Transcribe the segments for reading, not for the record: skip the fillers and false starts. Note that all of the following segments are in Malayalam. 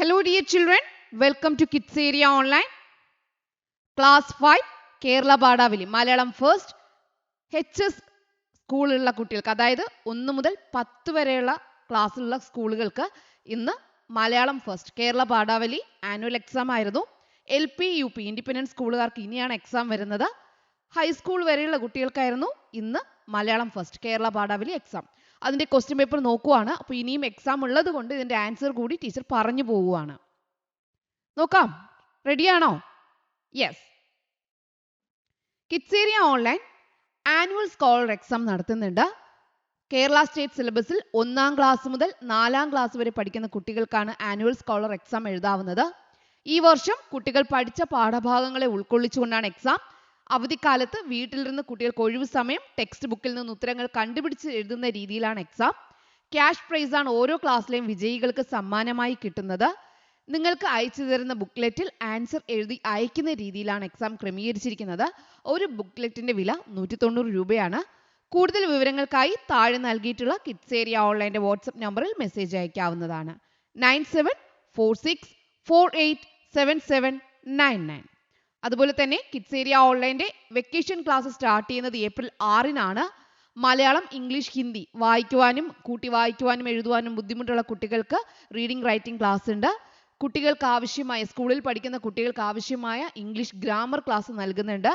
Hello dear children, welcome to Kids Area Online. Class 5 Kerala Padavali Malayalam first HS സ്കൂളിലുള്ള കുട്ടികൾക്ക് അതായത് 1 മുതൽ 10 വരെയുള്ള ക്ലാസ്സിലുള്ള സ്കൂളുകൾക്ക് ഇന്ന് Malayalam first Kerala Padavali annual exam ആയിരുന്നു. LP UP ഇൻഡിപെൻഡന്റ് സ്കൂളുകാർക്ക് ഇനിയാണ് എക്സാം വരുന്നത്. ഹൈസ്കൂൾ വരെയുള്ള കുട്ടികൾക്കായിരുന്നു ഇന്ന് മലയാളം ഫസ്റ്റ് കേരള പാഠാവലി എക്സാം. അതിന്റെ ക്വസ്റ്റ്യൻ പേപ്പർ നോക്കുവാണ്. അപ്പോൾ ഇനിയും എക്സാം ഉള്ളത് കൊണ്ട് ഇതിന്റെ ആൻസർ കൂടി ടീച്ചർ പറഞ്ഞു പോവുകയാണ്. നോക്കാം, റെഡിയാണോ? Yes. Kids area online annual scholar exam നടത്തുന്നുണ്ട്. കേരള സ്റ്റേറ്റ് സിലബസിൽ 1-ാം ക്ലാസ് മുതൽ 4-ാം ക്ലാസ് വരെ പഠിക്കുന്ന കുട്ടികൾക്കാണ് ആനുവൽ സ്കോളർ എക്സാം എഴുതാവുന്നത്. ഈ വർഷം കുട്ടികൾ പഠിച്ച പാഠഭാഗങ്ങളെ ഉൾക്കൊള്ളിച്ചുകൊണ്ടാണ് എക്സാം. അവധിക്കാലത്ത് വീട്ടിലിരുന്ന് കുട്ടികൾക്ക് ഒഴിവ് സമയം ടെക്സ്റ്റ് ബുക്കിൽ നിന്ന് ഉത്തരങ്ങൾ കണ്ടുപിടിച്ച് എഴുതുന്ന രീതിയിലാണ് എക്സാം. ക്യാഷ് പ്രൈസ് ആണ് ഓരോ ക്ലാസ്സിലെയും വിജയികൾക്ക് സമ്മാനമായി കിട്ടുന്നത്. നിങ്ങൾക്ക് അയച്ചു തരുന്ന ബുക്ക്ലെറ്റിൽ ആൻസർ എഴുതി അയക്കുന്ന രീതിയിലാണ് എക്സാം ക്രമീകരിച്ചിരിക്കുന്നത്. ഒരു ബുക്ക്ലെറ്റിന്റെ വില 190 രൂപയാണ്. കൂടുതൽ വിവരങ്ങൾക്കായി താഴെ നൽകിയിട്ടുള്ള കിഡ്സ് ഏരിയ ഓൺലൈൻ്റെ വാട്സ്ആപ്പ് നമ്പറിൽ മെസ്സേജ് അയക്കാവുന്നതാണ്. 9746487799. അതുപോലെ തന്നെ കിഡ്സ് ഏരിയ ഓൺലൈൻ്റെ വെക്കേഷൻ ക്ലാസ് സ്റ്റാർട്ട് ചെയ്യുന്നത് ഏപ്രിൽ 6-നാണ്. മലയാളം, ഇംഗ്ലീഷ്, ഹിന്ദി വായിക്കുവാനും കൂട്ടി വായിക്കുവാനും എഴുതുവാനും ബുദ്ധിമുട്ടുള്ള കുട്ടികൾക്ക് റീഡിംഗ് റൈറ്റിംഗ് ക്ലാസ് ഉണ്ട്. കുട്ടികൾക്ക് ആവശ്യമായ സ്കൂളിൽ പഠിക്കുന്ന കുട്ടികൾക്ക് ആവശ്യമായ ഇംഗ്ലീഷ് ഗ്രാമർ ക്ലാസ് നൽകുന്നുണ്ട്.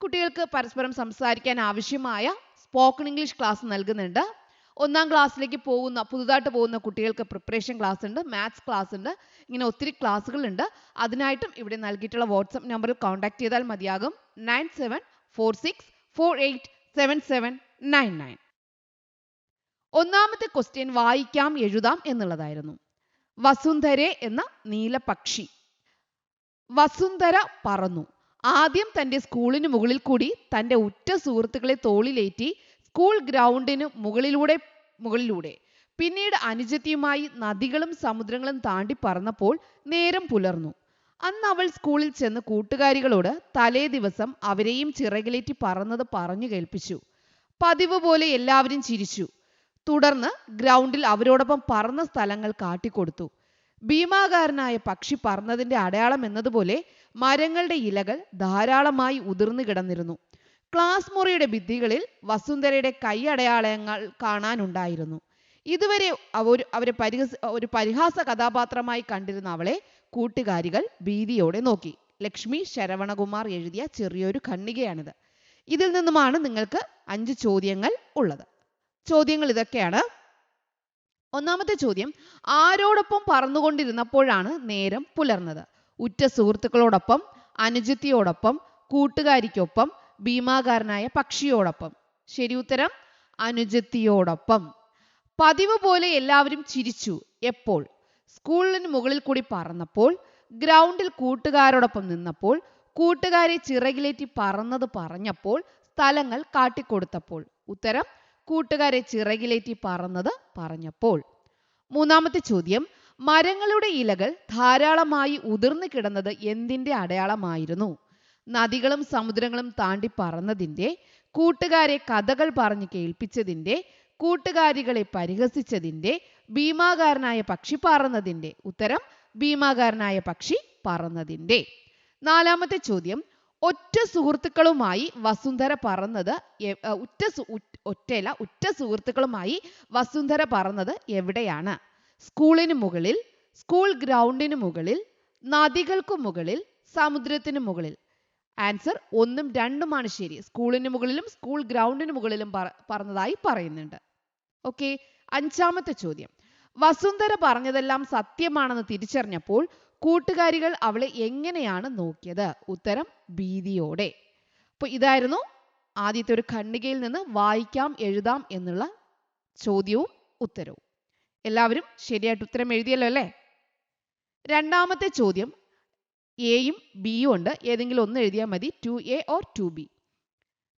കുട്ടികൾക്ക് പരസ്പരം സംസാരിക്കാൻ ആവശ്യമായ സ്പോക്കൺ ഇംഗ്ലീഷ് ക്ലാസ് നൽകുന്നുണ്ട്. 1-ാം ക്ലാസ്സിലേക്ക് പുതുതായിട്ട് പോകുന്ന കുട്ടികൾക്ക് പ്രിപ്പറേഷൻ ക്ലാസ് ഉണ്ട്, മാത്സ് ക്ലാസ് ഉണ്ട്. ഇങ്ങനെ ഒത്തിരി ക്ലാസ്സുകളുണ്ട്. അതിനായിട്ടും ഇവിടെ നൽകിയിട്ടുള്ള വാട്സ്ആപ്പ് നമ്പറിൽ കോൺടാക്ട് ചെയ്താൽ മതിയാകും. 9746487799. ഒന്നാമത്തെ ക്വസ്റ്റ്യൻ വായിക്കാം എഴുതാം എന്നുള്ളതായിരുന്നു. വസുന്ധരെ എന്ന നീലപക്ഷി. വസുന്ധര പറന്നു. ആദ്യം തന്റെ സ്കൂളിന് മുകളിൽ കൂടി തന്റെ ഉറ്റ സുഹൃത്തുക്കളെ തോളിലേറ്റി സ്കൂൾ ഗ്രൗണ്ടിന് മുകളിലൂടെ പിന്നീട് അനുജത്തിയുമായി നദികളും സമുദ്രങ്ങളും താണ്ടി പറന്നപ്പോൾ നേരം പുലർന്നു. അന്ന് അവൾ സ്കൂളിൽ ചെന്ന് കൂട്ടുകാരികളോട് തലേ ദിവസം അവരെയും ചിറകിലേറ്റി പറന്നത് പറഞ്ഞു കേൾപ്പിച്ചു. പതിവ് പോലെ എല്ലാവരും ചിരിച്ചു. തുടർന്ന് ഗ്രൗണ്ടിൽ അവരോടൊപ്പം പറന്ന സ്ഥലങ്ങൾ കാട്ടിക്കൊടുത്തു. ഭീമാകാരനായ പക്ഷി പറന്നതിന്റെ അടയാളം എന്നതുപോലെ മരങ്ങളുടെ ഇലകൾ ധാരാളമായി ഉതിർന്നു കിടന്നിരുന്നു. ക്ലാസ് മുറിയുടെ ഭിത്തികളിൽ വസുന്ധരയുടെ കൈയടയാളങ്ങൾ കാണാനുണ്ടായിരുന്നു. ഇതുവരെ ഒരു പരിഹാസ കഥാപാത്രമായി കണ്ടിരുന്ന അവളെ കൂട്ടുകാരികൾ ഭീതിയോടെ നോക്കി. ലക്ഷ്മി ശരവണകുമാർ എഴുതിയ ചെറിയൊരു ഖണ്ഡികയാണിത്. ഇതിൽ നിന്നുമാണ് നിങ്ങൾക്ക് 5 ചോദ്യങ്ങൾ ഉള്ളത്. ചോദ്യങ്ങൾ ഇതൊക്കെയാണ്. ഒന്നാമത്തെ ചോദ്യം, ആരോടൊപ്പം പറന്നുകൊണ്ടിരുന്നപ്പോഴാണ് നേരം പുലർന്നത്? ഉറ്റ സുഹൃത്തുക്കളോടൊപ്പം, അനുജത്തിയോടൊപ്പം, കൂട്ടുകാരിക്കൊപ്പം, ഭീമാകാരനായ പക്ഷിയോടൊപ്പം. ശരി ഉത്തരം അനുജത്തിയോടൊപ്പം. പതിവ് പോലെ എല്ലാവരും ചിരിച്ചു. എപ്പോൾ? സ്കൂളിന് മുകളിൽ കൂടി പറന്നപ്പോൾ, ഗ്രൗണ്ടിൽ കൂട്ടുകാരോടൊപ്പം നിന്നപ്പോൾ, കൂട്ടുകാരെ ചിറകിലേറ്റി പറന്നത് പറഞ്ഞപ്പോൾ, സ്ഥലങ്ങൾ കാട്ടിക്കൊടുത്തപ്പോൾ. ഉത്തരം കൂട്ടുകാരെ ചിറകിലേറ്റി പറന്നത് പറഞ്ഞപ്പോൾ. മൂന്നാമത്തെ ചോദ്യം, മരങ്ങളുടെ ഇലകൾ ധാരാളമായി ഉതിർന്നു കിടന്നത് എന്തിന്റെ അടയാളമായിരുന്നു? നദികളും സമുദ്രങ്ങളും താണ്ടി പറന്നതിന്റെ, കൂട്ടുകാരെ കഥകൾ പറഞ്ഞു കേൾപ്പിച്ചതിന്റെ, കൂട്ടുകാരികളെ പരിഹസിച്ചതിന്റെ, ഭീമാകാരനായ പക്ഷി പറന്നതിന്റെ. ഉത്തരം ഭീമാകാരനായ പക്ഷി പറന്നതിന്റെ. നാലാമത്തെ ചോദ്യം, ഉറ്റ സുഹൃത്തുക്കളുമായി വസുന്ധര പറന്നത് എവിടെയാണ്? സ്കൂളിന് മുകളിൽ, സ്കൂൾ ഗ്രൗണ്ടിന് മുകളിൽ, നദികൾക്ക് മുകളിൽ, സമുദ്രത്തിന് മുകളിൽ. ആൻസർ 1ഉം 2ഉമാണ് ശരി. സ്കൂളിന് മുകളിലും സ്കൂൾ ഗ്രൗണ്ടിന് മുകളിലും പറന്നതായി പറയുന്നുണ്ട്. ഓക്കെ. അഞ്ചാമത്തെ ചോദ്യം, വസുന്ധര പറഞ്ഞതെല്ലാം സത്യമാണെന്ന് തിരിച്ചറിഞ്ഞപ്പോൾ കൂട്ടുകാരികൾ അവളെ എങ്ങനെയാണ് നോക്കിയത്? ഉത്തരം ഭീതിയോടെ. അപ്പോൾ ഇതായിരുന്നു ആദ്യത്തെ ഒരു ഖണ്ഡികയിൽ നിന്ന് വായിക്കാം എഴുതാം എന്നുള്ള ചോദ്യവും ഉത്തരവും. എല്ലാവരും ശരിയായിട്ട് ഉത്തരം എഴുതിയല്ലോ അല്ലേ? രണ്ടാമത്തെ ചോദ്യം എയും ബിയും ഉണ്ട്. ഏതെങ്കിലും ഒന്ന് എഴുതിയാൽ മതി. 2A or 2B.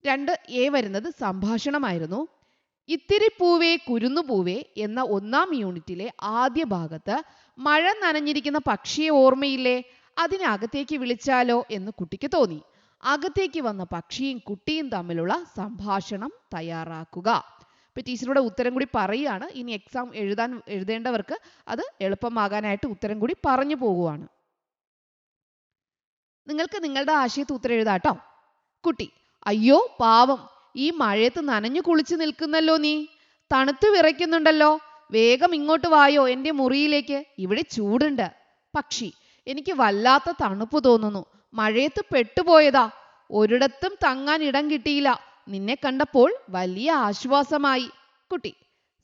2A വരുന്നത് സംഭാഷണമായിരുന്നു. ഇത്തിരി പൂവേ കുരുന്നു പൂവേ എന്ന 1-ാം യൂണിറ്റിലെ ആദ്യ ഭാഗത്ത് മഴ നനഞ്ഞിരിക്കുന്ന പക്ഷിയെ ഓർമ്മയില്ലേ? അതിനെ അകത്തേക്ക് വിളിച്ചാലോ എന്ന് കുട്ടിക്ക് തോന്നി. അകത്തേക്ക് വന്ന പക്ഷിയും കുട്ടിയും തമ്മിലുള്ള സംഭാഷണം തയ്യാറാക്കുക. ഇപ്പൊ ടീച്ചറുടെ ഉത്തരം കൂടി പറയുകയാണ്. ഇനി എക്സാം എഴുതേണ്ടവർക്ക് അത് എളുപ്പമാകാനായിട്ട് ഉത്തരം കൂടി പറഞ്ഞു പോകുവാണ്. നിങ്ങൾക്ക് നിങ്ങളുടെ ആശയത്തിൽ ഉത്തരം എഴുതാട്ടോ. കുട്ടി: അയ്യോ പാവം, ഈ മഴയത്ത് നനഞ്ഞു കുളിച്ചു നിൽക്കുന്നല്ലോ നീ. തണുത്തു വിറയ്ക്കുന്നുണ്ടല്ലോ. വേഗം ഇങ്ങോട്ട് വായോ എൻ്റെ മുറിയിലേക്ക്, ഇവിടെ ചൂടുണ്ട്. പക്ഷി: എനിക്ക് വല്ലാത്ത തണുപ്പ് തോന്നുന്നു. മഴയത്ത് പെട്ടുപോയതാ. ഒരിടത്തും തങ്ങാൻ ഇടം കിട്ടിയില്ല. നിന്നെ കണ്ടപ്പോൾ വലിയ ആശ്വാസമായി. കുട്ടി: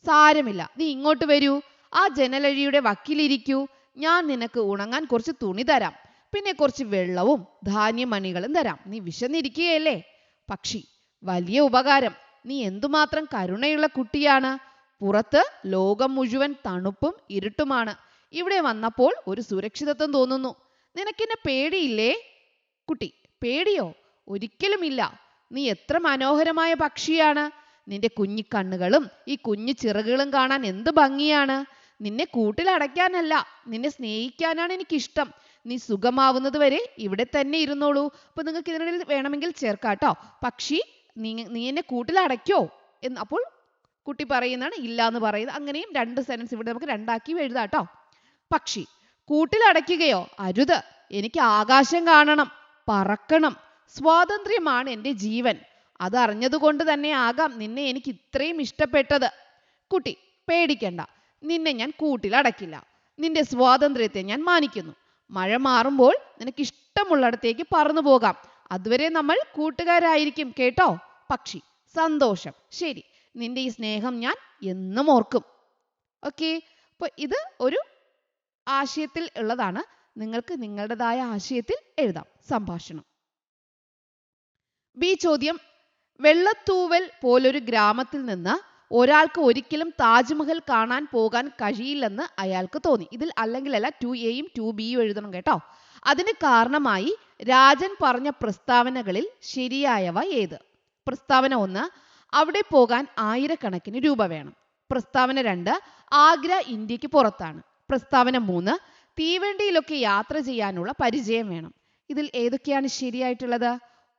സാരമില്ല, നീ ഇങ്ങോട്ട് വരൂ. ആ ജനലഴിയുടെ വക്കിലിരിക്കൂ. ഞാൻ നിനക്ക് ഉണങ്ങാൻ കുറച്ച് തുണി തരാം. പിന്നെ കുറച്ച് വെള്ളവും ധാന്യമണികളും തരാം. നീ വിശന്നിരിക്കുകയല്ലേ? പക്ഷി: വലിയ ഉപകാരം. നീ എന്തുമാത്രം കരുണയുള്ള കുട്ടിയാണ്. പുറത്ത് ലോകം മുഴുവൻ തണുപ്പും ഇരുട്ടുമാണ്. ഇവിടെ വന്നപ്പോൾ ഒരു സുരക്ഷിതത്വം തോന്നുന്നു. നിനക്കെന്നെ പേടിയില്ലേ? കുട്ടി: പേടിയോ? ഒരിക്കലുമില്ല. നീ എത്ര മനോഹരമായ പക്ഷിയാണ്. നിന്റെ കുഞ്ഞിക്കണ്ണുകളും ഈ കുഞ്ഞു ചിറകുകളും കാണാൻ എന്ത് ഭംഗിയാണ്. നിന്നെ കൂട്ടിലടയ്ക്കാനല്ല, നിന്നെ സ്നേഹിക്കാനാണ് എനിക്കിഷ്ടം. നീ സുഖമാവുന്നത് വരെ ഇവിടെ തന്നെ ഇരുന്നോളൂ. അപ്പൊ നിങ്ങൾക്ക് ഇതിനിടയിൽ വേണമെങ്കിൽ ചേർക്കാട്ടോ. പക്ഷി: നീ എന്നെ കൂട്ടിലടയ്ക്കോ എന്ന്. അപ്പോൾ കുട്ടി പറയുന്നതാണ് ഇല്ല എന്ന് പറയുന്നത്. അങ്ങനെയും രണ്ട് സെന്റൻസ് ഇവിടെ നമുക്ക് രണ്ടാക്കി എഴുതാട്ടോ. പക്ഷി: കൂട്ടിലടയ്ക്കുകയോ? അരുത്. എനിക്ക് ആകാശം കാണണം, പറക്കണം. സ്വാതന്ത്ര്യമാണ് എൻ്റെ ജീവൻ. അതറിഞ്ഞതുകൊണ്ട് തന്നെ ആകാം നിന്നെ എനിക്ക് ഇത്രയും ഇഷ്ടപ്പെട്ടത്. കുട്ടി: പേടിക്കണ്ട, നിന്നെ ഞാൻ കൂട്ടിലടക്കില്ല. നിന്റെ സ്വാതന്ത്ര്യത്തെ ഞാൻ മാനിക്കുന്നു. മഴ മാറുമ്പോൾ നിനക്ക് ഇഷ്ടമുള്ളിടത്തേക്ക് പറന്നു പോകാം. അതുവരെ നമ്മൾ കൂട്ടുകാരായിരിക്കും കേട്ടോ. പക്ഷി: സന്തോഷം, ശരി. നിന്റെ ഈ സ്നേഹം ഞാൻ എന്നും ഓർക്കും. ഓക്കെ. അപ്പോൾ ഇത് ഒരു ആശയത്തിൽ ഉള്ളതാണ്. നിങ്ങൾക്ക് നിങ്ങളുടേതായ ആശയത്തിൽ എഴുതാം. സംഭാഷണം. ബി ചോദ്യം: വെള്ളത്തൂവൽ പോലൊരു ഗ്രാമത്തിൽ നിന്ന് ഒരാൾക്ക് ഒരിക്കലും താജ്മഹൽ കാണാൻ പോകാൻ കഴിയില്ലെന്ന് അയാൾക്ക് തോന്നി. ഇതിൽ അല്ലെങ്കിലല്ല 2A-യും 2B-യും എഴുതണം കേട്ടോ. അതിന് കാരണമായി രാജൻ പറഞ്ഞ പ്രസ്താവനകളിൽ ശരിയായവ ഏത്? പ്രസ്താവന 1: അവിടെ പോകാൻ ആയിരക്കണക്കിന് രൂപ വേണം. പ്രസ്താവന 2: ആഗ്ര ഇന്ത്യക്ക് പുറത്താണ്. പ്രസ്താവന 3: തീവണ്ടിയിലൊക്കെ യാത്ര ചെയ്യാനുള്ള പരിചയം വേണം. ഇതിൽ ഏതൊക്കെയാണ് ശരിയായിട്ടുള്ളത്?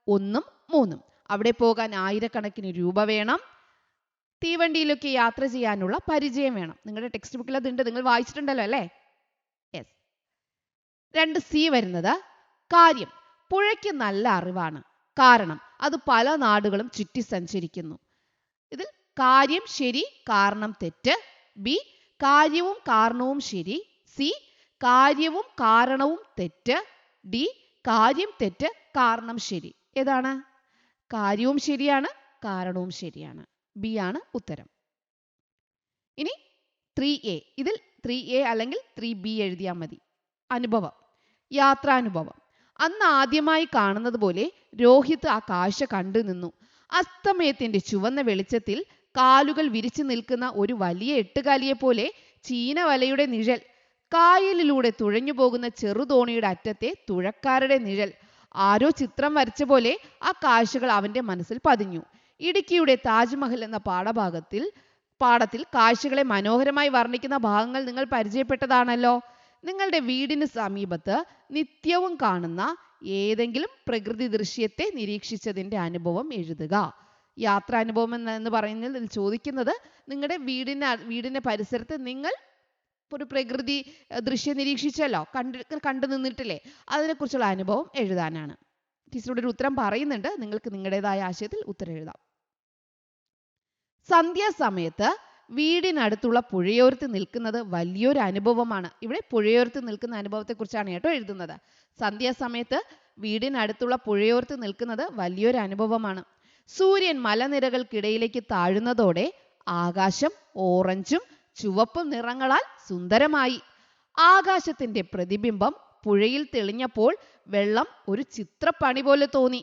1ഉം 3ഉം. അവിടെ പോകാൻ ആയിരക്കണക്കിന് രൂപ വേണം, തീവണ്ടിയിലൊക്കെ യാത്ര ചെയ്യാനുള്ള പരിചയം വേണം. നിങ്ങളുടെ ടെക്സ്റ്റ് ബുക്കിൽ അതുണ്ട്, നിങ്ങൾ വായിച്ചിട്ടുണ്ടല്ലോ അല്ലേ? യെസ്. 2C വരുന്നത് കാര്യം. പുഴയ്ക്ക് നല്ല അറിവാണ്, കാരണം അത് പല നാടുകളും ചുറ്റി സഞ്ചരിക്കുന്നു. ഇതിൽ കാര്യം ശരി, കാരണം തെറ്റ്. ബി കാര്യവും കാരണവും ശരി. സി കാര്യവും കാരണവും തെറ്റ്. ഡി കാര്യം തെറ്റ്, കാരണം ശരി. ഏതാണ്? കാര്യവും ശരിയാണ്, കാരണവും ശരിയാണ്. ബി ആണ് ഉത്തരം. ഇനി 3A. ഇതിൽ 3A അല്ലെങ്കിൽ 3B എഴുതിയാൽ മതി. അനുഭവം, യാത്രാനുഭവം. അന്ന് ആദ്യമായി കാണുന്നത് പോലെ രോഹിത് ആ കാഴ്ച കണ്ടു നിന്നു. അസ്തമയത്തിന്റെ ചുവന്ന വെളിച്ചത്തിൽ കാലുകൾ വിരിച്ചു നിൽക്കുന്ന ഒരു വലിയ എട്ടുകാലിയെ പോലെ ചീനവലയുടെ നിഴൽ, കായലിലൂടെ തുഴഞ്ഞു പോകുന്ന ചെറുതോണിയുടെ അറ്റത്തെ തുഴക്കാരുടെ നിഴൽ, ആരോ ചിത്രം വരച്ച പോലെ ആ കാഴ്ചകൾ അവന്റെ മനസ്സിൽ പതിഞ്ഞു. ഇടുക്കിയുടെ താജ്മഹൽ എന്ന പാഠത്തിൽ കാഴ്ചകളെ മനോഹരമായി വർണ്ണിക്കുന്ന ഭാഗങ്ങൾ നിങ്ങൾ പരിചയപ്പെട്ടതാണല്ലോ. നിങ്ങളുടെ വീടിന് സമീപത്ത് നിത്യവും കാണുന്ന ഏതെങ്കിലും പ്രകൃതി ദൃശ്യത്തെ നിരീക്ഷിച്ചതിന്റെ അനുഭവം എഴുതുക. യാത്രാനുഭവം എന്ന് പറയുന്നതിൽ ചോദിക്കുന്നത് നിങ്ങളുടെ വീടിന്റെ പരിസരത്ത് നിങ്ങൾ ഒരു പ്രകൃതി ദൃശ്യം നിരീക്ഷിച്ചല്ലോ, കണ്ടു നിന്നിട്ടില്ലേ, അതിനെക്കുറിച്ചുള്ള അനുഭവം എഴുതാനാണ്. ടീച്ചറുടെ ഒരു ഉത്തരം പറയുന്നുണ്ട്, നിങ്ങൾക്ക് നിങ്ങളുടേതായ ആശയത്തിൽ ഉത്തരം എഴുതാം. സന്ധ്യാസമയത്ത് വീടിനടുത്തുള്ള പുഴയോരത്ത് നിൽക്കുന്നത് വലിയൊരു അനുഭവമാണ്. ഇവിടെ പുഴയോരത്ത് നിൽക്കുന്ന അനുഭവത്തെക്കുറിച്ചാണ് കേട്ടോ എഴുതുന്നത്. സന്ധ്യാസമയത്ത് വീടിനടുത്തുള്ള പുഴയോരത്ത് നിൽക്കുന്നത് വലിയൊരു അനുഭവമാണ്. സൂര്യൻ മലനിരകൾക്കിടയിലേക്ക് താഴുന്നതോടെ ആകാശം ഓറഞ്ചും ചുവപ്പും നിറങ്ങളാൽ സുന്ദരമായി. ആകാശത്തിന്റെ പ്രതിബിംബം പുഴയിൽ തെളിഞ്ഞപ്പോൾ വെള്ളം ഒരു ചിത്രപ്പണി പോലെ തോന്നി.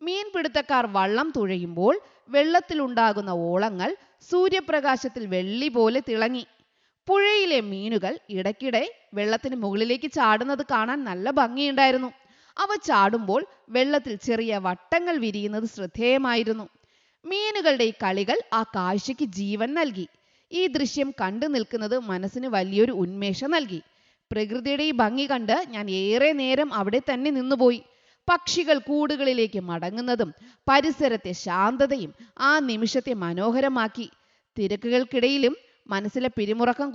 മീൻപിടുത്തക്കാർ വള്ളം തുഴയുമ്പോൾ വെള്ളത്തിലുണ്ടാകുന്ന ഓളങ്ങൾ സൂര്യപ്രകാശത്തിൽ വെള്ളി പോലെ തിളങ്ങി. പുഴയിലെ മീനുകൾ ഇടയ്ക്കിടെ വെള്ളത്തിന് മുകളിലേക്ക് ചാടുന്നത് കാണാൻ നല്ല ഭംഗിയുണ്ടായിരുന്നു. അവ ചാടുമ്പോൾ വെള്ളത്തിൽ ചെറിയ വട്ടങ്ങൾ വിരിയുന്നത് ശ്രദ്ധേയമായിരുന്നു. മീനുകളുടെ ഈ കളികൾ ആ കാഴ്ചയ്ക്ക് ജീവൻ നൽകി. ഈ ദൃശ്യം കണ്ടു നിൽക്കുന്നത് മനസ്സിന് വലിയൊരു ഉന്മേഷം നൽകി. പ്രകൃതിയുടെ ഈ ഭംഗി കണ്ട് ഞാൻ ഏറെ നേരം അവിടെ തന്നെ നിന്നുപോയി. പക്ഷികൾ കൂടുകളിലേക്ക് മടങ്ങുന്നതും പരിസരത്തെ ശാന്തതയും ആ നിമിഷത്തെ മനോഹരമാക്കി. തിരക്കുകൾക്കിടയിലും മനസ്സിലെ പിരിമുറക്കം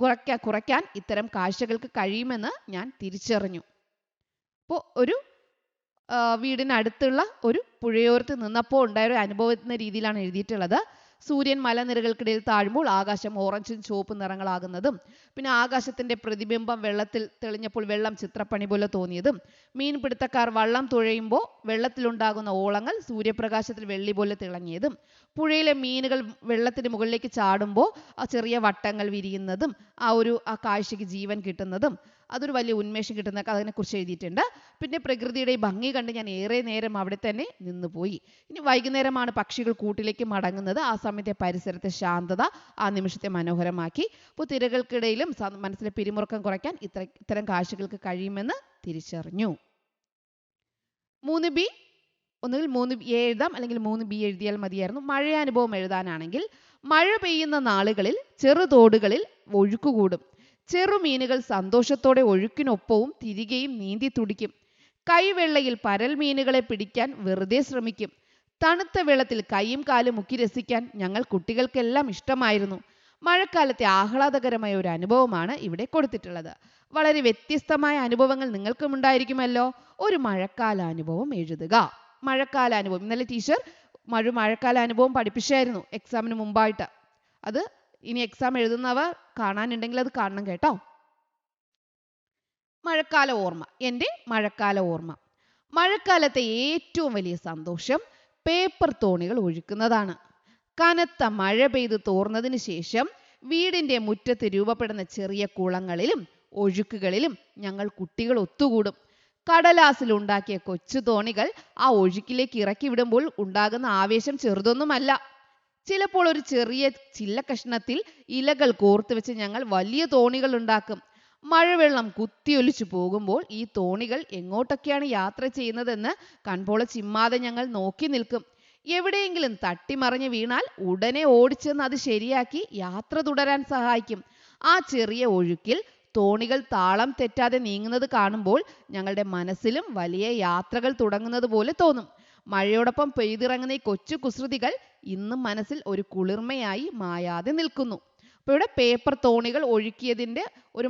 കുറയ്ക്കാൻ ഇത്തരം കാഴ്ചകൾക്ക് കഴിയുമെന്ന് ഞാൻ തിരിച്ചറിഞ്ഞു. അപ്പോൾ ഒരു വീടിനടുത്തുള്ള ഒരു പുഴയോരത്ത് നിന്നപ്പോൾ ഉണ്ടായ ഒരു അനുഭവം എന്ന രീതിയിലാണ് എഴുതിയിട്ടുള്ളത്. സൂര്യൻ മലനിരകൾക്കിടയിൽ താഴുമ്പോൾ ആകാശം ഓറഞ്ചും ചുവപ്പും നിറങ്ങളാകുന്നതും, പിന്നെ ആകാശത്തിന്റെ പ്രതിബിംബം വെള്ളത്തിൽ തെളിഞ്ഞപ്പോൾ വെള്ളം ചിത്രപ്പണി പോലെ തോന്നിയതും, മീൻപിടുത്തക്കാർ വള്ളം തുഴയുമ്പോൾ വെള്ളത്തിലുണ്ടാകുന്ന ഓളങ്ങൾ സൂര്യപ്രകാശത്തിൽ വെള്ളി പോലെ തിളങ്ങിയതും, പുഴയിലെ മീനുകൾ വെള്ളത്തിന് മുകളിലേക്ക് ചാടുമ്പോൾ ആ ചെറിയ വട്ടങ്ങൾ വിരിയുന്നതും ആ കാഴ്ചയ്ക്ക് ജീവൻ കിട്ടുന്നതും, അതൊരു വലിയ ഉന്മേഷം കിട്ടുന്നതൊക്കെ അതിനെക്കുറിച്ച് എഴുതിയിട്ടുണ്ട്. പിന്നെ പ്രകൃതിയുടെ ഈ ഭംഗി കണ്ട് ഞാൻ ഏറെ നേരം അവിടെ തന്നെ നിന്നുപോയി. ഇനി വൈകുന്നേരമാണ് പക്ഷികൾ കൂട്ടിലേക്ക് മടങ്ങുന്നത്. ആ സമയത്തെ പരിസരത്തെ ശാന്തത ആ നിമിഷത്തെ മനോഹരമാക്കി. അപ്പോൾ തിരകൾക്കിടയിലും മനസ്സിലെ പിരിമുറുക്കം കുറയ്ക്കാൻ ഇത്തരം കാഴ്ചകൾക്ക് കഴിയുമെന്ന് തിരിച്ചറിഞ്ഞു. 3B ഒന്നുകിൽ 3A എഴുതാം, അല്ലെങ്കിൽ 3B എഴുതിയാൽ മതിയായിരുന്നു. മഴയാനുഭവം എഴുതാനാണെങ്കിൽ, മഴ പെയ്യുന്ന നാളുകളിൽ ചെറുതോടുകളിൽ ഒഴുക്കുകൂടും. ചെറുമീനുകൾ സന്തോഷത്തോടെ ഒഴുക്കിനൊപ്പവും തിരികെയും നീന്തി തുടിക്കും. കൈവെള്ളയിൽ പരൽ മീനുകളെ പിടിക്കാൻ വെറുതെ ശ്രമിക്കും. തണുത്ത വെള്ളത്തിൽ കൈയും കാലും മുക്കി രസിക്കാൻ ഞങ്ങൾ കുട്ടികൾക്കെല്ലാം ഇഷ്ടമായിരുന്നു. മഴക്കാലത്തെ ആഹ്ലാദകരമായ ഒരു അനുഭവമാണ് ഇവിടെ കൊടുത്തിട്ടുള്ളത്. വളരെ വ്യത്യസ്തമായ അനുഭവങ്ങൾ നിങ്ങൾക്കും ഉണ്ടായിരിക്കുമല്ലോ. ഒരു മഴക്കാല അനുഭവം എഴുതുക. മഴക്കാല അനുഭവം ഇന്നലെ ടീച്ചർ മഴക്കാല അനുഭവം പഠിപ്പിച്ചായിരുന്നു എക്സാമിന് മുമ്പായിട്ട്. അത് ഇനി എക്സാം എഴുതുന്നവർ കാണാനുണ്ടെങ്കിൽ അത് കാണണം കേട്ടോ. മഴക്കാല ഓർമ്മ. എൻ്റെ മഴക്കാല ഓർമ്മ. മഴക്കാലത്തെ ഏറ്റവും വലിയ സന്തോഷം പേപ്പർ തോണികൾ ഒഴുക്കുന്നതാണ്. കനത്ത മഴ പെയ്ത് തോർന്നതിന് ശേഷം വീടിൻ്റെ മുറ്റത്ത് രൂപപ്പെടുന്ന ചെറിയ കുളങ്ങളിലും ഒഴുക്കുകളിലും ഞങ്ങൾ കുട്ടികൾ ഒത്തുകൂടും. കടലാസിൽ ഉണ്ടാക്കിയ കൊച്ചു തോണികൾ ആ ഒഴുക്കിലേക്ക് ഇറക്കി വിടുമ്പോൾ ഉണ്ടാകുന്ന ആവേശം ചെറുതൊന്നുമല്ല. ചിലപ്പോൾ ഒരു ചെറിയ ചില്ലക്കഷ്ണത്തിൽ ഇലകൾ കോർത്ത് വെച്ച് ഞങ്ങൾ വലിയ തോണികൾ ഉണ്ടാക്കും. മഴവെള്ളം കുത്തിയൊലിച്ചു പോകുമ്പോൾ ഈ തോണികൾ എങ്ങോട്ടൊക്കെയാണ് യാത്ര ചെയ്യുന്നതെന്ന് കൺപോള ചിമ്മാതെ ഞങ്ങൾ നോക്കി നിൽക്കും. എവിടെയെങ്കിലും തട്ടിമറിഞ്ഞ് വീണാൽ ഉടനെ ഓടിച്ചെന്ന് അത് ശരിയാക്കി യാത്ര തുടരാൻ സഹായിക്കും. ആ ചെറിയ ഒഴുക്കിൽ തോണികൾ താളം തെറ്റാതെ നീങ്ങുന്നത് കാണുമ്പോൾ ഞങ്ങളുടെ മനസ്സിലും വലിയ യാത്രകൾ തുടങ്ങുന്നത് പോലെ തോന്നും. മഴയോടൊപ്പം പെയ്തിറങ്ങുന്ന ഈ കൊച്ചു കുസൃതികൾ ഇന്നും മനസ്സിൽ ഒരു കുളിർമയായി മായാതെ നിൽക്കുന്നു. അപ്പോൾ ഇവിടെ പേപ്പർ തോണികൾ ഒഴുക്കിയതിൻ്റെ ഒരു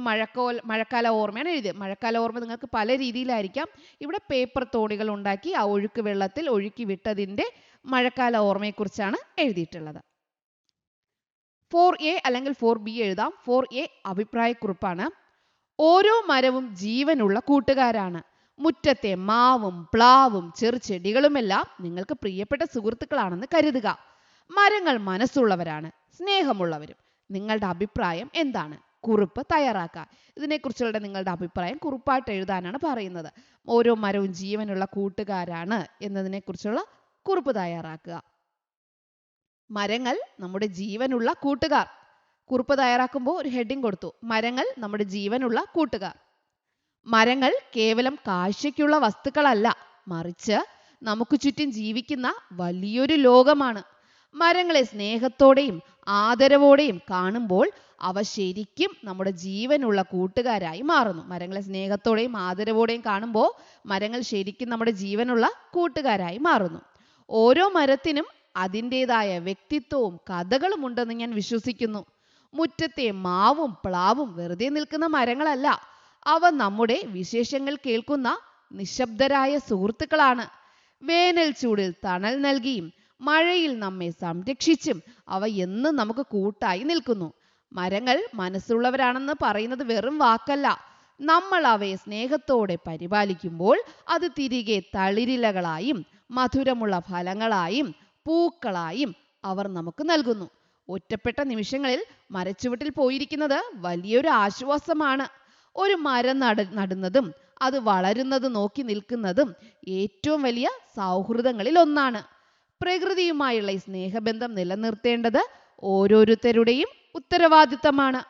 മഴക്കാല ഓർമ്മയാണ് എഴുതിയത്. മഴക്കാല ഓർമ്മ നിങ്ങൾക്ക് പല രീതിയിലായിരിക്കാം. ഇവിടെ പേപ്പർ തോണികൾ ഉണ്ടാക്കി ആ ഒഴുക്ക് വെള്ളത്തിൽ ഒഴുക്കി വിട്ടതിൻ്റെ മഴക്കാല ഓർമ്മയെക്കുറിച്ചാണ് എഴുതിയിട്ടുള്ളത്. 4A അല്ലെങ്കിൽ 4B എഴുതാം. 4A അഭിപ്രായക്കുറിപ്പാണ്. ഓരോ മരവും ജീവനുള്ള കൂട്ടുകാരാണ്. മുറ്റത്തെ മാവും പ്ലാവും ചെറുചെടികളുമെല്ലാം നിങ്ങൾക്ക് പ്രിയപ്പെട്ട സുഹൃത്തുക്കളാണെന്ന് കരുതുക. മരങ്ങൾ മനസ്സുള്ളവരാണ്, സ്നേഹമുള്ളവരും. നിങ്ങളുടെ അഭിപ്രായം എന്താണ്? കുറിപ്പ് തയ്യാറാക്കുക. ഇതിനെക്കുറിച്ചുള്ള നിങ്ങളുടെ അഭിപ്രായം കുറിപ്പായിട്ട് എഴുതാനാണ് പറയുന്നത്. ഓരോ മരവും ജീവനുള്ള കൂട്ടുകാരാണ് എന്നതിനെക്കുറിച്ചുള്ള കുറിപ്പ് തയ്യാറാക്കുക. മരങ്ങൾ നമ്മുടെ ജീവനുള്ള കൂട്ടുകാർ. കുറിപ്പ് തയ്യാറാക്കുമ്പോൾ ഒരു ഹെഡിങ് കൊടുത്തു, മരങ്ങൾ നമ്മുടെ ജീവനുള്ള കൂട്ടുകാർ. മരങ്ങൾ കേവലം കാഴ്ചയ്ക്കുള്ള വസ്തുക്കളല്ല, മറിച്ച് നമുക്ക് ചുറ്റും ജീവിക്കുന്ന വലിയൊരു ലോകമാണ്. മരങ്ങളെ സ്നേഹത്തോടെയും ആദരവോടെയും കാണുമ്പോൾ അവ ശരിക്കും നമ്മുടെ ജീവനുള്ള കൂട്ടുകാരായി മാറുന്നു. മരങ്ങളെ സ്നേഹത്തോടെയും ആദരവോടെയും കാണുമ്പോൾ മരങ്ങൾ ശരിക്കും നമ്മുടെ ജീവനുള്ള കൂട്ടുകാരായി മാറുന്നു. ഓരോ മരത്തിനും അതിൻ്റെതായ വ്യക്തിത്വവും കഥകളും ഉണ്ടെന്ന് ഞാൻ വിശ്വസിക്കുന്നു. മുറ്റത്തെ മാവും പ്ലാവും വെറുതെ നിൽക്കുന്ന മരങ്ങളല്ല, അവ നമ്മുടെ വിശേഷങ്ങൾ കേൾക്കുന്ന നിശബ്ദരായ സുഹൃത്തുക്കളാണ്. വേനൽ ചൂടിൽ തണൽ നൽകിയും മഴയിൽ നമ്മെ സംരക്ഷിച്ചും അവ എന്നും നമുക്ക് കൂട്ടായി നിൽക്കുന്നു. മരങ്ങൾ മനസ്സുള്ളവരാണെന്ന് പറയുന്നത് വെറും വാക്കല്ല. നമ്മൾ അവയെ സ്നേഹത്തോടെ പരിപാലിക്കുമ്പോൾ അത് തിരികെ തളിരിലകളായും മധുരമുള്ള ഫലങ്ങളായും പൂക്കളായും അവർ നമുക്ക് നൽകുന്നു. ഒറ്റപ്പെട്ട നിമിഷങ്ങളിൽ മരച്ചുവട്ടിൽ പോയിരിക്കുന്നത് വലിയൊരു ആശ്വാസമാണ്. ഒരു മരം നടുന്നതും അത് വളരുന്നത് നോക്കി നിൽക്കുന്നതും ഏറ്റവും വലിയ സൗഹൃദങ്ങളിൽ ഒന്നാണ്. പ്രകൃതിയുമായുള്ള ഈ സ്നേഹബന്ധം നിലനിർത്തേണ്ടത് ഓരോരുത്തരുടെയും ഉത്തരവാദിത്തമാണ്.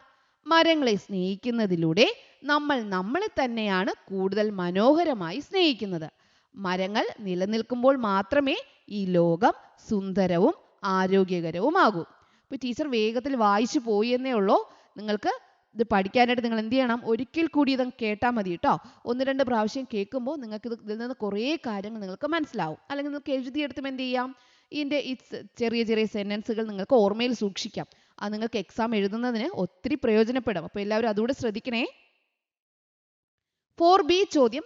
മരങ്ങളെ സ്നേഹിക്കുന്നതിലൂടെ നമ്മൾ നമ്മളെ തന്നെയാണ് കൂടുതൽ മനോഹരമായി സ്നേഹിക്കുന്നത്. മരങ്ങൾ നിലനിൽക്കുമ്പോൾ മാത്രമേ ഈ ലോകം സുന്ദരവും ആരോഗ്യകരവുമാകൂ. ഇപ്പോൾ ടീച്ചർ വേഗത്തിൽ വായിച്ചു പോയി എന്നേ ഉള്ളൂ. നിങ്ങൾക്ക് ഇത് പഠിക്കാനായിട്ട് നിങ്ങൾ എന്ത് ചെയ്യണം? ഒരിക്കൽ കൂടി ഇത് കേട്ടാൽ മതി കേട്ടോ. 1-2 പ്രാവശ്യം കേൾക്കുമ്പോൾ നിങ്ങൾക്ക് ഇതിൽ നിന്ന് കുറേ കാര്യങ്ങൾ നിങ്ങൾക്ക് മനസ്സിലാവും. അല്ലെങ്കിൽ നിങ്ങൾക്ക് എഴുതിയെടുത്തും എന്ത് ചെയ്യാം? ഇതിൻ്റെ ഈ ചെറിയ ചെറിയ സെൻറ്റൻസുകൾ നിങ്ങൾക്ക് ഓർമ്മയിൽ സൂക്ഷിക്കാം. അത് നിങ്ങൾക്ക് എക്സാം എഴുതുന്നതിന് ഒത്തിരി പ്രയോജനപ്പെടും. അപ്പോൾ എല്ലാവരും അതുകൂടെ ശ്രദ്ധിക്കണേ. 4B ചോദ്യം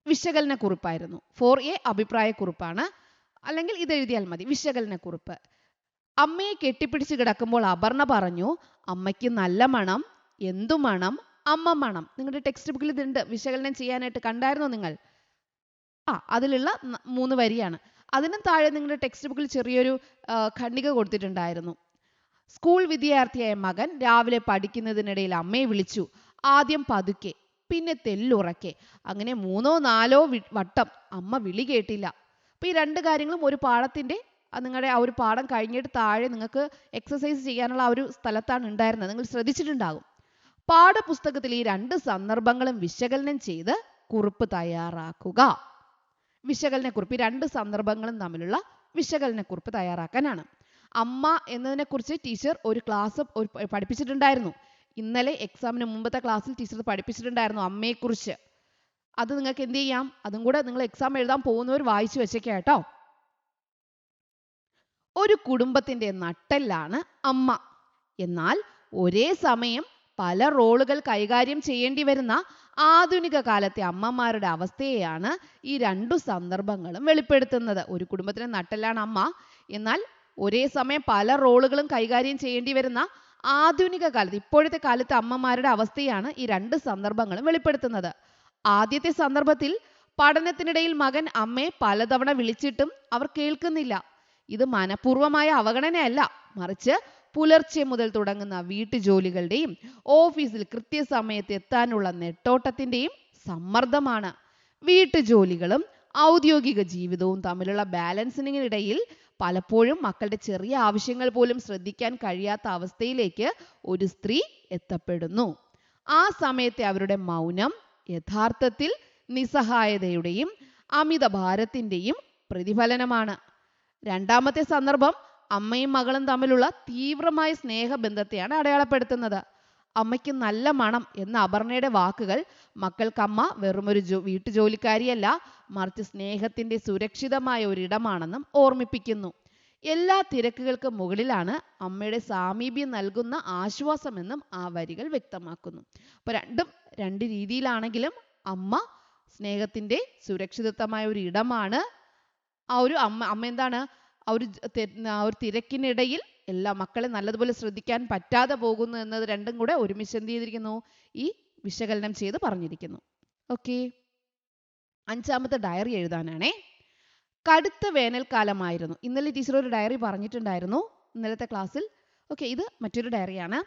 വിശകലനക്കുറിപ്പായിരുന്നു. 4A അഭിപ്രായക്കുറിപ്പാണ്, അല്ലെങ്കിൽ ഇത് എഴുതിയാൽ മതി. വിശകലനക്കുറിപ്പ്. അമ്മയെ കെട്ടിപ്പിടിച്ച് കിടക്കുമ്പോൾ അപർണ പറഞ്ഞു, അമ്മയ്ക്ക് നല്ല മണം, എന്തു മണം, അമ്മ മണം. നിങ്ങളുടെ ടെക്സ്റ്റ് ബുക്കിൽ ഇതുണ്ട്, വിശകലനം ചെയ്യാനായിട്ട്. കണ്ടായിരുന്നോ നിങ്ങൾ? അതിലുള്ള 3 വരിയാണ്. അതിനും താഴെ നിങ്ങളുടെ ടെക്സ്റ്റ് ബുക്കിൽ ചെറിയൊരു ഖണ്ഡിക കൊടുത്തിട്ടുണ്ടായിരുന്നു. സ്കൂൾ വിദ്യാർത്ഥിയായ മകൻ രാവിലെ പഠിക്കുന്നതിനിടയിൽ അമ്മയെ വിളിച്ചു. ആദ്യം പതുക്കെ, പിന്നെ തെല്ലുറക്കെ. അങ്ങനെ 3-4 വട്ടം അമ്മ വിളി കേട്ടില്ല. അപ്പോൾ ഈ 2 കാര്യങ്ങളും ഒരു പാഠത്തിൻ്റെ, നിങ്ങളുടെ ആ ഒരു പാഠം കഴിഞ്ഞിട്ട് താഴെ നിങ്ങൾക്ക് എക്സസൈസ് ചെയ്യാനുള്ള ആ ഒരു സ്ഥലത്താണ് ഉണ്ടായിരുന്നത്. നിങ്ങൾ ശ്രദ്ധിച്ചിട്ടുണ്ടാകും. പാഠപുസ്തകത്തിൽ ഈ 2 സന്ദർഭങ്ങളും വിശകലനം ചെയ്ത് കുറിപ്പ് തയ്യാറാക്കുക. വിശകലനക്കുറിപ്പ്, ഈ 2 സന്ദർഭങ്ങളും തമ്മിലുള്ള വിശകലനക്കുറിപ്പ് തയ്യാറാക്കാനാണ്. അമ്മ എന്നതിനെക്കുറിച്ച് ടീച്ചർ ഒരു ക്ലാസ് പഠിപ്പിച്ചിട്ടുണ്ടായിരുന്നു. ഇന്നലെ എക്സാമിന് മുമ്പത്തെ ക്ലാസ്സിൽ ടീച്ചർ പഠിപ്പിച്ചിട്ടുണ്ടായിരുന്നു അമ്മയെക്കുറിച്ച്. അത് നിങ്ങൾക്ക് എന്ത് ചെയ്യാം, അതും കൂടെ നിങ്ങൾ എക്സാം എഴുതാൻ പോകുന്നവർ വായിച്ചു വെച്ചേക്കാം കേട്ടോ. ഒരു കുടുംബത്തിൻ്റെ നട്ടെല്ലാണ് അമ്മ. എന്നാൽ ഒരേ സമയം പല റോളുകൾ കൈകാര്യം ചെയ്യേണ്ടി വരുന്ന ആധുനിക കാലത്തെ അമ്മമാരുടെ അവസ്ഥയെയാണ് ഈ 2 സന്ദർഭങ്ങളും വെളിപ്പെടുത്തുന്നത്. ഒരു കുടുംബത്തിൻ്റെ നട്ടെല്ലാണ് അമ്മ, എന്നാൽ ഒരേ സമയം പല റോളുകളും കൈകാര്യം ചെയ്യേണ്ടി വരുന്ന ആധുനിക കാലത്ത്, ഇപ്പോഴത്തെ കാലത്തെ അമ്മമാരുടെ അവസ്ഥയാണ് ഈ 2 സന്ദർഭങ്ങളും വെളിപ്പെടുത്തുന്നത്. ആദ്യത്തെ സന്ദർഭത്തിൽ പഠനത്തിനിടയിൽ മകൻ അമ്മയെ പലതവണ വിളിച്ചിട്ടും അവർ കേൾക്കുന്നില്ല. ഇത് മനഃപൂർവമായ അവഗണനയല്ല, മറിച്ച് പുലർച്ചെ മുതൽ തുടങ്ങുന്ന വീട്ടുജോലികളുടെയും ഓഫീസിൽ കൃത്യസമയത്ത് എത്താനുള്ള നെട്ടോട്ടത്തിൻ്റെയും സമ്മർദ്ദമാണ്. വീട്ടുജോലികളും ഔദ്യോഗിക ജീവിതവും തമ്മിലുള്ള ബാലൻസിങ്ങിനിടയിൽ പലപ്പോഴും മക്കളുടെ ചെറിയ ആവശ്യങ്ങൾ പോലും ശ്രദ്ധിക്കാൻ കഴിയാത്ത അവസ്ഥയിലേക്ക് ഒരു സ്ത്രീ എത്തപ്പെടുന്നു. ആ സമയത്തെ അവരുടെ മൗനം യഥാർത്ഥത്തിൽ നിസ്സഹായതയുടെയും അമിതഭാരത്തിൻ്റെയും പ്രതിഫലനമാണ്. രണ്ടാമത്തെ സന്ദർഭം അമ്മയും മകളും തമ്മിലുള്ള തീവ്രമായ സ്നേഹബന്ധത്തെയാണ് അടയാളപ്പെടുത്തുന്നത്. അമ്മയ്ക്ക് നല്ല മണം എന്ന അപർണയുടെ വാക്കുകൾ മക്കൾക്കമ്മ വെറുമൊരു വീട്ടുജോലിക്കാരിയല്ല, മറിച്ച് സ്നേഹത്തിൻ്റെ സുരക്ഷിതമായ ഒരിടമാണെന്നും ഓർമ്മിപ്പിക്കുന്നു. എല്ലാ തിരക്കുകൾക്കും മുകളിലാണ് അമ്മയുടെ സാമീപ്യം നൽകുന്ന ആശ്വാസമെന്നും ആ വരികൾ വ്യക്തമാക്കുന്നു. അപ്പോൾ രണ്ടും 2 രീതിയിലാണെങ്കിലും അമ്മ സ്നേഹത്തിൻ്റെ സുരക്ഷിതത്വമായ ഒരു ഇടമാണ്. ആ ഒരു അമ്മ എന്താണ്, ആ ഒരു തിരക്കിനിടയിൽ എല്ലാ മക്കളെ നല്ലതുപോലെ ശ്രദ്ധിക്കാൻ പറ്റാതെ പോകുന്നു എന്നത് രണ്ടും കൂടെ ഒരുമിച്ച് എന്ത് ചെയ്തിരിക്കുന്നു, ഈ വിശകലനം ചെയ്ത് പറഞ്ഞിരിക്കുന്നു. ഓക്കെ, 5ാമത്തെ ഡയറി എഴുതാനാണേ. കടുത്ത വേനൽക്കാലമായിരുന്നു. ഇന്നലെ ടീച്ചർ ഒരു ഡയറി പറഞ്ഞിട്ടുണ്ടായിരുന്നു ഇന്നലത്തെ ക്ലാസ്സിൽ. ഓക്കെ, ഇത് മറ്റൊരു ഡയറിയാണ്.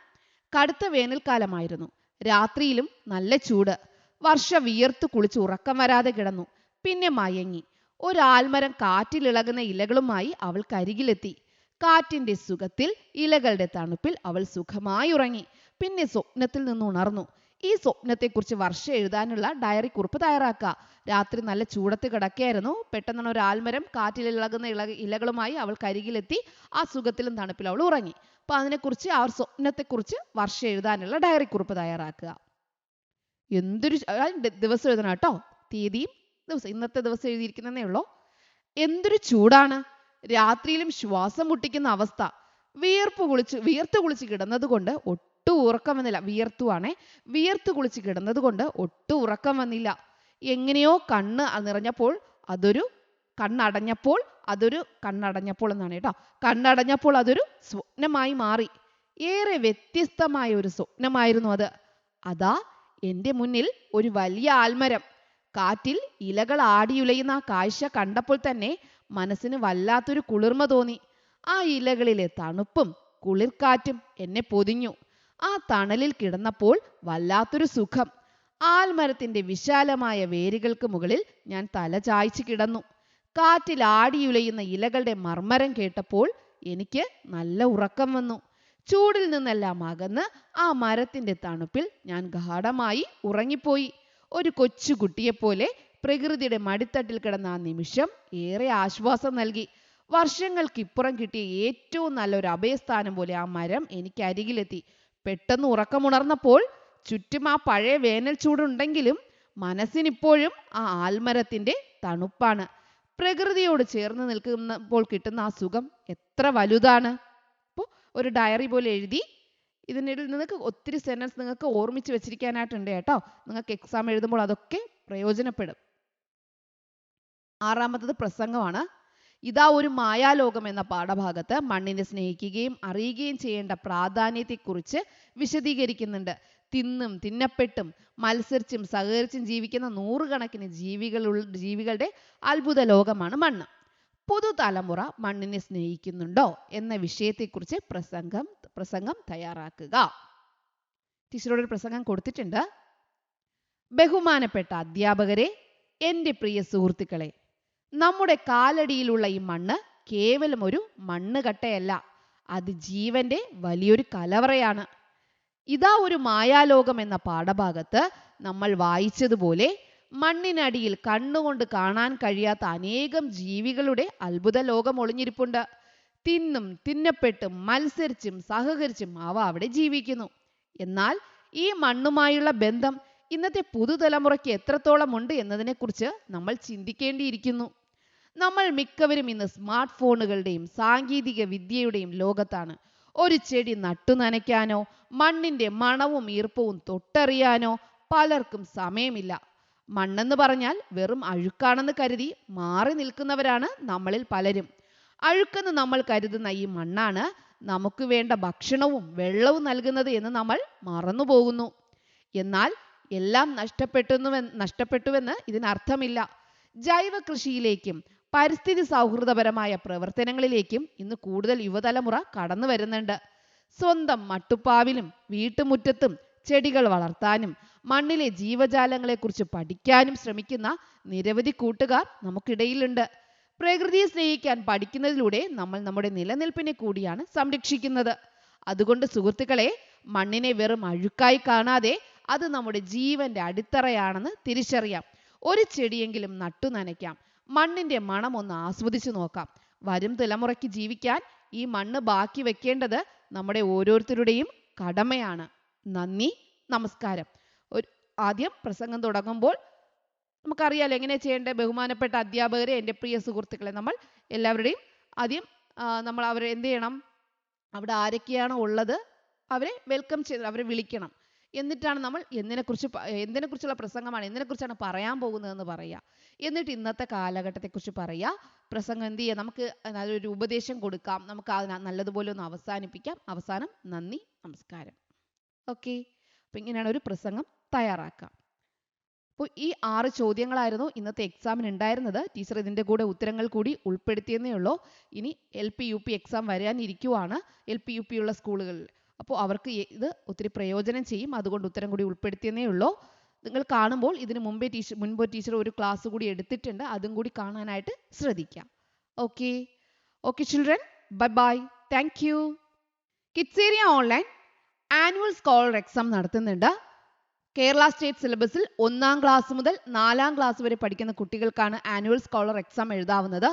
കടുത്ത വേനൽക്കാലമായിരുന്നു. രാത്രിയിലും നല്ല ചൂട്. വർഷ വിയർത്തു കുളിച്ച് ഉറക്കം വരാതെ കിടന്നു. പിന്നെ മയങ്ങി. ഒരാൽമരം കാറ്റിലിളകുന്ന ഇലകളുമായി അവൾ കരികിലെത്തി. കാറ്റിൻ്റെ സുഖത്തിൽ, ഇലകളുടെ തണുപ്പിൽ അവൾ സുഖമായി ഉറങ്ങി. പിന്നെ സ്വപ്നത്തിൽ നിന്ന് ഉണർന്നു. ഈ സ്വപ്നത്തെക്കുറിച്ച് വർഷ എഴുതാനുള്ള ഡയറി കുറിപ്പ് തയ്യാറാക്കുക. രാത്രി നല്ല ചൂടത്ത് കിടക്കുകയായിരുന്നു. പെട്ടെന്നാണ് ഒരു ആൽമരം കാറ്റിലിളകുന്ന ഇലകളുമായി അവൾ കരികിലെത്തി. ആ സുഖത്തിലും തണുപ്പിലും അവൾ ഉറങ്ങി. അപ്പോൾ അതിനെക്കുറിച്ച്, ആ സ്വപ്നത്തെക്കുറിച്ച് വർഷ എഴുതാനുള്ള ഡയറി കുറിപ്പ് തയ്യാറാക്കുക. എന്തൊരു ദിവസം എഴുതണം കേട്ടോ, തീയതിയും ദിവസം. ഇന്നത്തെ ദിവസം എഴുതിയിരിക്കുന്നതേ ഉള്ളൂ. എന്തൊരു ചൂടാണ്! രാത്രിയിലും ശ്വാസം മുട്ടിക്കുന്ന അവസ്ഥ. വിയർത്ത് കുളിച്ച് കിടന്നത് കൊണ്ട് ഒട്ടും ഉറക്കം വന്നില്ല. വിയർത്ത് കുളിച്ച് കിടന്നത് കൊണ്ട് ഒട്ടും ഉറക്കം വന്നില്ല. എങ്ങനെയോ കണ്ണടഞ്ഞപ്പോൾ എന്നാണ് കേട്ടോ, കണ്ണടഞ്ഞപ്പോൾ അതൊരു സ്വപ്നമായി മാറി. ഏറെ വ്യത്യസ്തമായ ഒരു സ്വപ്നമായിരുന്നു അത്. അതാ എൻ്റെ മുന്നിൽ ഒരു വലിയ ആൽമരം. കാറ്റിൽ ഇലകൾ ആടിയുലയുന്ന ആ കാഴ്ച കണ്ടപ്പോൾ തന്നെ മനസ്സിന് വല്ലാത്തൊരു കുളിർമ തോന്നി. ആ ഇലകളിലെ തണുപ്പും കുളിർക്കാറ്റും എന്നെ പൊതിഞ്ഞു. ആ തണലിൽ കിടന്നപ്പോൾ വല്ലാത്തൊരു സുഖം. ആൽമരത്തിൻ്റെ വിശാലമായ വേരുകൾക്ക് മുകളിൽ ഞാൻ തല ചായ്ച്ച് കിടന്നു. കാറ്റിൽ ആടിയുലയുന്ന ഇലകളുടെ മർമ്മരം കേട്ടപ്പോൾ എനിക്ക് നല്ല ഉറക്കം വന്നു. ചൂടിൽ നിന്നെല്ലാം അകന്ന് ആ മരത്തിൻ്റെ തണുപ്പിൽ ഞാൻ ഗാഢമായി ഉറങ്ങിപ്പോയി. ഒരു കൊച്ചുകുട്ടിയെപ്പോലെ പ്രകൃതിയുടെ മടിത്തട്ടിൽ കിടന്ന ആ നിമിഷം ഏറെ ആശ്വാസം നൽകി. വർഷങ്ങൾക്കിപ്പുറം കിട്ടിയ ഏറ്റവും നല്ലൊരു അഭയസ്ഥാനം പോലെ ആ മരം എനിക്ക് അരികിലെത്തി. പെട്ടെന്ന് ഉറക്കമുണർന്നപ്പോൾ ചുറ്റും ആ പഴയ വേനൽ ചൂടുണ്ടെങ്കിലും മനസ്സിനിപ്പോഴും ആ ആൽമരത്തിൻ്റെ തണുപ്പാണ്. പ്രകൃതിയോട് ചേർന്ന് നിൽക്കുമ്പോൾ കിട്ടുന്ന ആ സുഖം എത്ര വലുതാണ്! അപ്പോൾ ഒരു ഡയറി പോലെ എഴുതി ഇതിനിടയിൽ നിങ്ങൾക്ക് ഒത്തിരി സെന്റൻസ് നിങ്ങൾക്ക് ഓർമ്മിച്ച് വെച്ചിരിക്കാനായിട്ടുണ്ട് കേട്ടോ. നിങ്ങൾക്ക് എക്സാം എഴുതുമ്പോൾ അതൊക്കെ പ്രയോജനപ്പെടും. ആറാമത്തത് പ്രസംഗമാണ്. ഇതാ ഒരു മായാലോകം എന്ന പാഠഭാഗത്ത് മണ്ണിനെ സ്നേഹിക്കുകയും അറിയുകയും ചെയ്യേണ്ട പ്രാധാന്യത്തെക്കുറിച്ച് വിശദീകരിക്കുന്നുണ്ട്. തിന്നും തിന്നപ്പെട്ടും മത്സരിച്ചും സഹകരിച്ചും ജീവിക്കുന്ന നൂറുകണക്കിന് ജീവികളുടെ അത്ഭുത ലോകമാണ് മണ്ണ്. പുതുതലമുറ മണ്ണിനെ സ്നേഹിക്കുന്നുണ്ടോ എന്ന വിഷയത്തെക്കുറിച്ച് പ്രസംഗം തയ്യാറാക്കുക. ടീച്ചറോടൊരു പ്രസംഗം കൊടുത്തിട്ടുണ്ട്. ബഹുമാനപ്പെട്ട അധ്യാപകരെ, എൻ്റെ പ്രിയ സുഹൃത്തുക്കളെ, നമ്മുടെ കാലടിയിലുള്ള ഈ മണ്ണ് കേവലം ഒരു മണ്ണുകട്ടയല്ല, അത് ജീവന്റെ വലിയൊരു കലവറയാണ്. ഇതാ ഒരു മായാലോകം എന്ന പാഠഭാഗത്ത് നമ്മൾ വായിച്ചതുപോലെ മണ്ണിനടിയിൽ കണ്ണുകൊണ്ട് കാണാൻ കഴിയാത്ത അനേകം ജീവികളുടെ അത്ഭുത ലോകം ഒളിഞ്ഞിരിപ്പുണ്ട്. തിന്നും തിന്നപ്പെട്ടും മത്സരിച്ചും സഹകരിച്ചും അവ അവിടെ ജീവിക്കുന്നു. എന്നാൽ ഈ മണ്ണുമായുള്ള ബന്ധം ഇന്നത്തെ പുതുതലമുറയ്ക്ക് എത്രത്തോളം ഉണ്ട് എന്നതിനെക്കുറിച്ച് നമ്മൾ ചിന്തിക്കേണ്ടിയിരിക്കുന്നു. നമ്മൾ മിക്കവരും ഇന്ന് സ്മാർട്ട് ഫോണുകളുടെയും സാങ്കേതിക വിദ്യയുടെയും ലോകത്താണ്. ഒരു ചെടി നട്ടുനനയ്ക്കാനോ മണ്ണിന്റെ മണവും ഈർപ്പവും തൊട്ടറിയാനോ പലർക്കും സമയമില്ല. മണ്ണെന്ന് പറഞ്ഞാൽ വെറും അഴുക്കാണെന്ന് കരുതി മാറി നിൽക്കുന്നവരാണ് നമ്മളിൽ പലരും. അഴുക്കെന്ന് നമ്മൾ കരുതുന്ന ഈ മണ്ണാണ് നമുക്ക് വേണ്ട ഭക്ഷണവും വെള്ളവും നൽകുന്നത് എന്ന് നമ്മൾ മറന്നുപോകുന്നു. എന്നാൽ എല്ലാം നഷ്ടപ്പെട്ടുവെന്ന് ഇതിനർത്ഥമില്ല. ജൈവ കൃഷിയിലേക്കും പരിസ്ഥിതി സൗഹൃദപരമായ പ്രവർത്തനങ്ങളിലേക്കും ഇന്ന് കൂടുതൽ യുവതലമുറ കടന്നു വരുന്നുണ്ട്. സ്വന്തം മട്ടുപ്പാവിലും വീട്ടുമുറ്റത്തും ചെടികൾ വളർത്താനും മണ്ണിലെ ജീവജാലങ്ങളെക്കുറിച്ച് പഠിക്കാനും ശ്രമിക്കുന്ന നിരവധി കൂട്ടുകാർ നമുക്കിടയിലുണ്ട്. പ്രകൃതിയെ സ്നേഹിക്കാൻ പഠിക്കുന്നതിലൂടെ നമ്മൾ നമ്മുടെ നിലനിൽപ്പിനെ കൂടിയാണ് സംരക്ഷിക്കുന്നത്. അതുകൊണ്ട് സുഹൃത്തുക്കളെ, മണ്ണിനെ വെറും അഴുക്കായി കാണാതെ അത് നമ്മുടെ ജീവന്റെ അടിത്തറയാണെന്ന് തിരിച്ചറിയാം. ഒരു ചെടിയെങ്കിലും നട്ടു നനയ്ക്കാം. മണ്ണിന്റെ മണം ഒന്ന് ആസ്വദിച്ചു നോക്കാം. വരും തലമുറയ്ക്ക് ജീവിക്കാൻ ഈ മണ്ണ് ബാക്കി വെക്കേണ്ടത് നമ്മുടെ ഓരോരുത്തരുടെയും കടമയാണ്. നന്ദി, നമസ്കാരം. ആദ്യം പ്രസംഗം തുടങ്ങുമ്പോൾ നമുക്കറിയാലോ എങ്ങനെ ചെയ്യേണ്ടത്. ബഹുമാനപ്പെട്ട അധ്യാപകരെ, എൻ്റെ പ്രിയ സുഹൃത്തുക്കളെ, നമ്മൾ എല്ലാവരുടെയും ആദ്യം നമ്മൾ അവരെ എന്ത് ചെയ്യണം, അവിടെ ആരൊക്കെയാണോ ഉള്ളത് അവരെ വെൽക്കം ചെയ്ത് അവരെ വിളിക്കണം. എന്നിട്ടാണ് നമ്മൾ എന്തിനെക്കുറിച്ചുള്ള പ്രസംഗമാണ്, എന്തിനെക്കുറിച്ചാണ് പറയാൻ പോകുന്നതെന്ന് പറയുക. എന്നിട്ട് ഇന്നത്തെ കാലഘട്ടത്തെക്കുറിച്ച് പറയുക. പ്രസംഗം എന്ത് ചെയ്യുക, നമുക്ക് നല്ലൊരു ഉപദേശം കൊടുക്കാം, നമുക്ക് അതിനെ നല്ലതുപോലെ ഒന്ന് അവസാനിപ്പിക്കാം. അവസാനം നന്ദി, നമസ്കാരം. ഓക്കെ, അപ്പം ഇങ്ങനെയാണ് ഒരു പ്രസംഗം തയ്യാറാക്കാം. അപ്പോൾ ഈ 6 ചോദ്യങ്ങളായിരുന്നു ഇന്നത്തെ എക്സാമിന് ഉണ്ടായിരുന്നത്. ടീച്ചർ ഇതിൻ്റെ കൂടെ ഉത്തരങ്ങൾ കൂടി ഉൾപ്പെടുത്തിയെന്നേ ഉള്ളൂ. ഇനി LP UP എക്സാം വരാനിരിക്കുവാണ് LP UP ഉള്ള സ്കൂളുകളിൽ. അപ്പോൾ അവർക്ക് ഇത് ഒത്തിരി പ്രയോജനം ചെയ്യും. അതുകൊണ്ട് ഉത്തരം കൂടി ഉൾപ്പെടുത്തിയെന്നേ ഉള്ളൂ. നിങ്ങൾ കാണുമ്പോൾ ഇതിന് മുൻപ് ടീച്ചർ ഒരു ക്ലാസ് കൂടി എടുത്തിട്ടുണ്ട്. അതും കൂടി കാണാനായിട്ട് ശ്രദ്ധിക്കാം. Okay okay children, bye bye, thank you. കിഡ്സേരിയ online annual scholar exam നടത്തുന്നുണ്ട്. കേരള സ്റ്റേറ്റ് സിലബസിൽ 1ാം ക്ലാസ് മുതൽ 4ാം ക്ലാസ് വരെ പഠിക്കുന്ന കുട്ടികൾക്കാണ് ആനുവൽ സ്കോളർ എക്സാം എഴുതാവുന്നത്.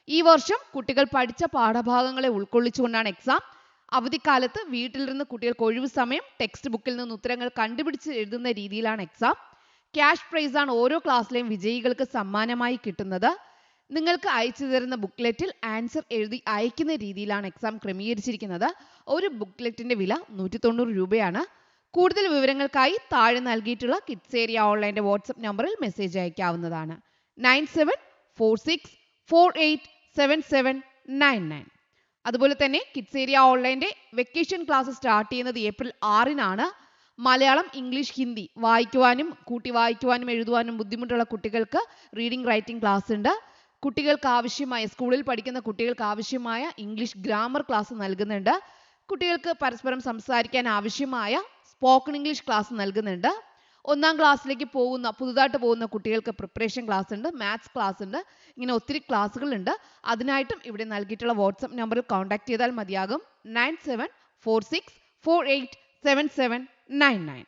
ഈ വർഷം കുട്ടികൾ പഠിച്ച പാഠഭാഗങ്ങളെ ഉൾക്കൊള്ളിച്ചുകൊണ്ടാണ് എക്സാം. അവധിക്കാലത്ത് വീട്ടിലിരുന്ന് കുട്ടികൾക്ക് ഒഴിവ് സമയം ടെക്സ്റ്റ് ബുക്കിൽ നിന്ന് ഉത്തരങ്ങൾ കണ്ടുപിടിച്ച് എഴുതുന്ന രീതിയിലാണ് എക്സാം. ക്യാഷ് പ്രൈസ് ആണ് ഓരോ ക്ലാസ്സിലെയും വിജയികൾക്ക് സമ്മാനമായി കിട്ടുന്നത്. നിങ്ങൾക്ക് അയച്ചു തരുന്ന ബുക്ക്ലെറ്റിൽ ആൻസർ എഴുതി അയക്കുന്ന രീതിയിലാണ് എക്സാം ക്രമീകരിച്ചിരിക്കുന്നത്. ഒരു ബുക്ക്ലെറ്റിന്റെ വില 190 രൂപയാണ്. കൂടുതൽ വിവരങ്ങൾക്കായി താഴെ നൽകിയിട്ടുള്ള കിഡ്സേരിയ ഓൺലൈൻ്റെ വാട്സപ്പ് നമ്പറിൽ മെസ്സേജ് അയക്കാവുന്നതാണ്. 9746487799. അതുപോലെ തന്നെ കിഡ്സേരിയ ഓൺലൈൻ്റെ വെക്കേഷൻ ക്ലാസ് സ്റ്റാർട്ട് ചെയ്യുന്നത് ഏപ്രിൽ 6-നാണ്. മലയാളം, ഇംഗ്ലീഷ്, ഹിന്ദി വായിക്കുവാനും കൂട്ടി വായിക്കുവാനും എഴുതുവാനും ബുദ്ധിമുട്ടുള്ള കുട്ടികൾക്ക് റീഡിംഗ് റൈറ്റിംഗ് ക്ലാസ് ഉണ്ട്. കുട്ടികൾക്ക് ആവശ്യമായ, സ്കൂളിൽ പഠിക്കുന്ന കുട്ടികൾക്ക് ആവശ്യമായ ഇംഗ്ലീഷ് ഗ്രാമർ ക്ലാസ് നൽകുന്നുണ്ട്. കുട്ടികൾക്ക് പരസ്പരം സംസാരിക്കാൻ ആവശ്യമായ സ്പോക്കൺ ഇംഗ്ലീഷ് ക്ലാസ് നൽകുന്നുണ്ട്. 1ാം ക്ലാസ്സിലേക്ക് പുതുതായിട്ട് പോകുന്ന കുട്ടികൾക്ക് പ്രിപ്പറേഷൻ ക്ലാസ് ഉണ്ട്, മാത്സ് ക്ലാസ് ഉണ്ട്. ഇങ്ങനെ ഒത്തിരി ക്ലാസ്സുകളുണ്ട്. അതിനായിട്ടും ഇവിടെ നൽകിയിട്ടുള്ള വാട്സപ്പ് നമ്പറിൽ കോൺടാക്ട് ചെയ്താൽ മതിയാകും. 9746487799.